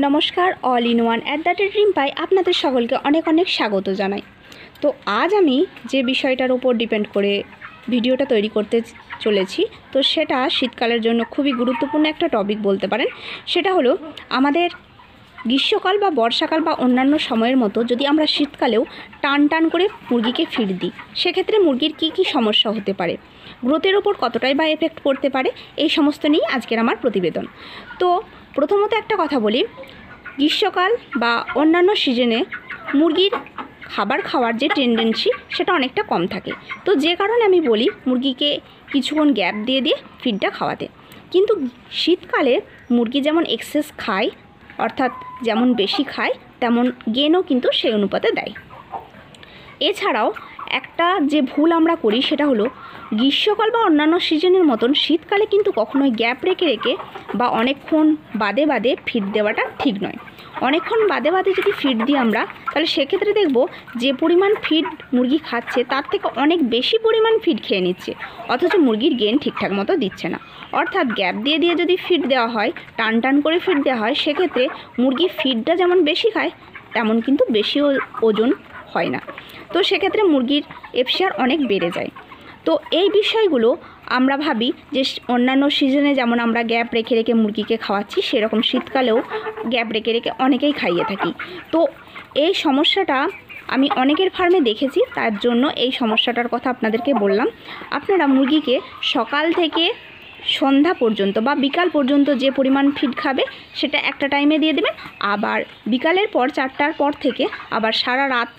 নমস্কার, all in one at the dream pie আপনাদের সকলকে অনেক অনেক স্বাগত জানাই। তো আজ আমি যে বিষয়টার উপর ডিপেন্ড করে ভিডিওটা তৈরি করতে চলেছি, তো সেটা শীতকালের জন্য খুবই গুরুত্বপূর্ণ একটা টপিক বলতে পারেন। সেটা হলো আমাদের গ্রীষ্মকাল বা বর্ষাকাল বা অন্যান্য সময়ের মতো যদি আমরা শীতকালেও টান টান করে মুরগিকে ফিড দিই, সেক্ষেত্রে মুরগির কী কী সমস্যা হতে পারে, গ্রোথের ওপর কতটাই বা এফেক্ট পড়তে পারে, এই সমস্ত নিয়েই আজকের আমার প্রতিবেদন। তো প্রথমত একটা কথা বলি, গ্রীষ্মকাল বা অন্যান্য সিজনে মুরগির খাবার খাওয়ার যে টেন্ডেন্সি সেটা অনেকটা কম থাকে। তো যে কারণে আমি বলি মুরগিকে কিছুক্ষণ গ্যাপ দিয়ে দিয়ে ফিডটা খাওয়াতে। কিন্তু শীতকালে মুরগি যেমন এক্সেস খায়, অর্থাৎ যেমন বেশি খায় তেমন গেনও কিন্তু সেই অনুপাতে দেয়। এছাড়াও একটা যে ভুল আমরা করি সেটা হলো গ্রীষ্মকাল বা অন্যান্য সিজনের মতন শীতকালে কিন্তু কখনোই গ্যাপ রেখে রেখে বা অনেকক্ষণ বাদে বাদে ফিড দেওয়াটা ঠিক নয়। অনেকক্ষণ বাদে বাদে যদি ফিড দিই আমরা, তাহলে সেক্ষেত্রে দেখব যে পরিমাণ ফিড মুরগি খাচ্ছে তার থেকে অনেক বেশি পরিমাণ ফিড খেয়ে নিচ্ছে, অথচ মুরগির গেন ঠিকঠাক মতো দিচ্ছে না। অর্থাৎ গ্যাপ দিয়ে দিয়ে যদি ফিড দেওয়া হয়, টান টান করে ফিড দেওয়া হয়, সেক্ষেত্রে মুরগির ফিডটা যেমন বেশি খায় তেমন কিন্তু বেশি ওজন হয় না। তো সেক্ষেত্রে মুরগির এফসিআর অনেক বেড়ে যায়। তো এই বিষয়গুলো আমরা ভাবি যে অন্যান্য সিজনে যেমন আমরা গ্যাপ রেখে রেখে মুরগিকে খাওয়াচ্ছি, সেরকম শীতকালেও গ্যাপ রেখে রেখে অনেকেই খাইয়ে থাকি। তো এই সমস্যাটা আমি অনেকের ফার্মে দেখেছি, তার জন্য এই সমস্যাটার কথা আপনাদেরকে বললাম। আপনারা মুরগিকে সকাল থেকে সন্ধ্যা পর্যন্ত বা বিকাল পর্যন্ত যে পরিমাণ ফিড খাবে সেটা একটা টাইমে দিয়ে দেবেন, আবার বিকালের পর 4টার পর থেকে আবার সারা রাত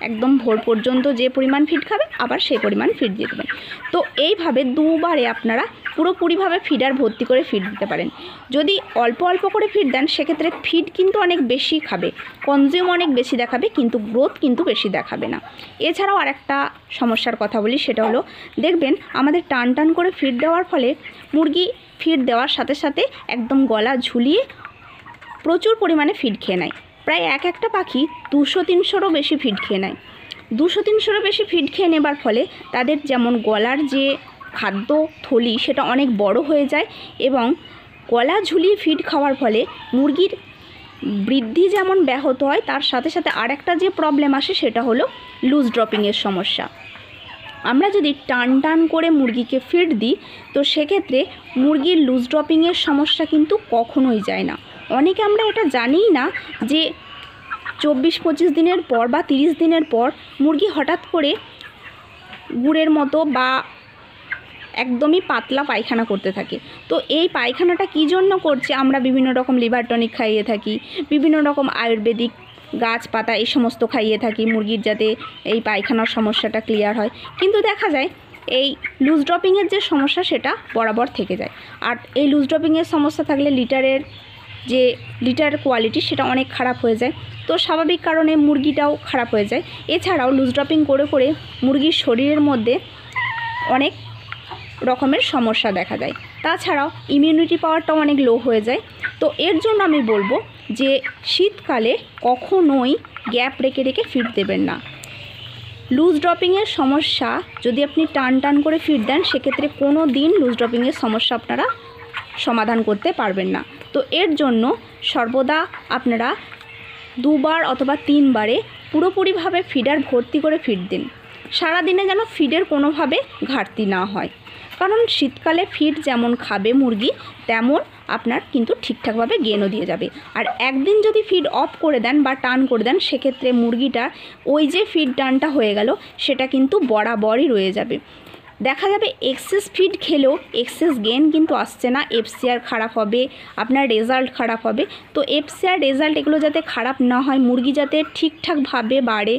একদম ভোর পর্যন্ত যে পরিমাণ ফিড খাবে আবার সেই পরিমাণ ফিড দিয়ে দেবেন। তো এইভাবে দুবারে আপনারা পুরোপুরিভাবে ফিডার ভর্তি করে ফিড দিতে পারেন। যদি অল্প অল্প করে ফিড দেন সেক্ষেত্রে ফিড কিন্তু অনেক বেশি খাবে, কনজিউম অনেক বেশি দেখাবে, কিন্তু গ্রোথ কিন্তু বেশি দেখাবে না। এছাড়াও আরেকটা সমস্যার কথা বলি, সেটা হলো দেখবেন আমাদের টান টান করে ফিড দেওয়ার ফলে মুরগি ফিড দেওয়ার সাথে সাথে একদম গলা ঝুলিয়ে প্রচুর পরিমাণে ফিড খেয়ে নেয়। প্রায় একটা পাখি 200-300রও বেশি ফিড খেয়ে নেয়। 200-300রও বেশি ফিড খেয়ে নেবার ফলে তাদের যেমন গলার যে খাদ্য থলি সেটা অনেক বড় হয়ে যায়, এবং গলা ঝুলিয়ে ফিড খাওয়ার ফলে মুরগির বৃদ্ধি যেমন ব্যাহত হয়, তার সাথে সাথে আরেকটা যে প্রবলেম আসে সেটা হলো লুজ ড্রপিংয়ের সমস্যা। আমরা যদি টান টান করে মুরগিকে ফিড দিই, তো সেক্ষেত্রে মুরগির লুজ ড্রপিংয়ের সমস্যা কিন্তু কখনোই যায় না। অনেকে আমরা এটা জানিই না যে 24-25 দিনের পর বা 30 দিনের পর মুরগি হঠাৎ করে গুড়ের মতো বা একদমই পাতলা পায়খানা করতে থাকে। তো এই পায়খানাটা কী জন্য করছে, আমরা বিভিন্ন রকম লিভার টনিক খাইয়ে থাকি, বিভিন্ন রকম আয়ুর্বেদিক গাছপাতা এই সমস্ত খাইয়ে থাকি মুরগির যাতে এই পায়খানার সমস্যাটা ক্লিয়ার হয়, কিন্তু দেখা যায় এই লুজ ড্রপিংয়ের যে সমস্যা সেটা বরাবর থেকে যায়। আর এই লুজ ড্রপিংয়ের সমস্যা থাকলে লিটার কোয়ালিটি সেটা অনেক খারাপ হয়ে যায়। তো স্বাভাবিক কারণে মুরগিটাও খারাপ হয়ে যায়। এছাড়াও লুজ ড্রপিং করে করে মুরগির শরীরের মধ্যে অনেক রকমের সমস্যা দেখা যায়। তাছাড়াও ইমিউনিটি পাওয়ারটাও অনেক লো হয়ে যায়। তো এর জন্য আমি বলবো যে শীতকালে কখনোই গ্যাপ রেখে রেখে ফিড দেবেন না। লুজ ড্রপিংয়ের সমস্যা যদি আপনি টান টান করে ফিড দেন, সেক্ষেত্রে কোনো দিন লুজ ড্রপিংয়ের সমস্যা আপনারা সমাধান করতে পারবেন না। তো এর জন্য সর্বদা আপনারা 2বার অথবা 3বারে পুরোপুরিভাবে ফিডার ভর্তি করে ফিড দিন। সারাদিনে যেন ফিডের কোনোভাবে ঘাটতি না হয়, কারণ শীতকালে ফিড যেমন খাবে মুরগি তেমন আপনার কিন্তু ঠিকঠাকভাবে গেনও দিয়ে যাবে। আর একদিন যদি ফিড অফ করে দেন বা টান করে দেন, সেক্ষেত্রে মুরগিটা ওই যে ফিড টানটা হয়ে গেল সেটা কিন্তু বরাবরই রয়ে যাবে। দেখা যাবে এক্সেস ফিড খেলেও এক্সেস গেন কিন্তু আসছে না, এফসিআর খারাপ হবে, আপনার রেজাল্ট খারাপ হবে। তো এফসিআর রেজাল্ট এগুলো যাতে খারাপ না হয়, মুরগি যাতে ঠিকঠাকভাবে বাড়ে,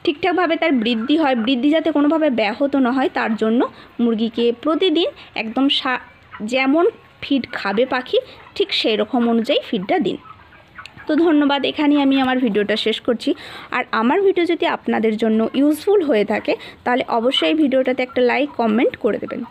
ঠিকঠাকভাবে তার বৃদ্ধি হয়, বৃদ্ধি যাতে কোনোভাবে ব্যাহত না হয়, তার জন্য মুরগিকে প্রতিদিন একদম যেমন ফিড খাবে পাখি ঠিক সেই রকম অনুযায়ী ফিডটা দিন। তো ধন্যবাদ, এখানেই আমি আমার ভিডিওটা শেষ করছি। আর আমার ভিডিও যদি আপনাদের জন্য ইউজফুল হয়ে থাকে তাহলে অবশ্যই ভিডিওটাতে একটা লাইক কমেন্ট করে দেবেন।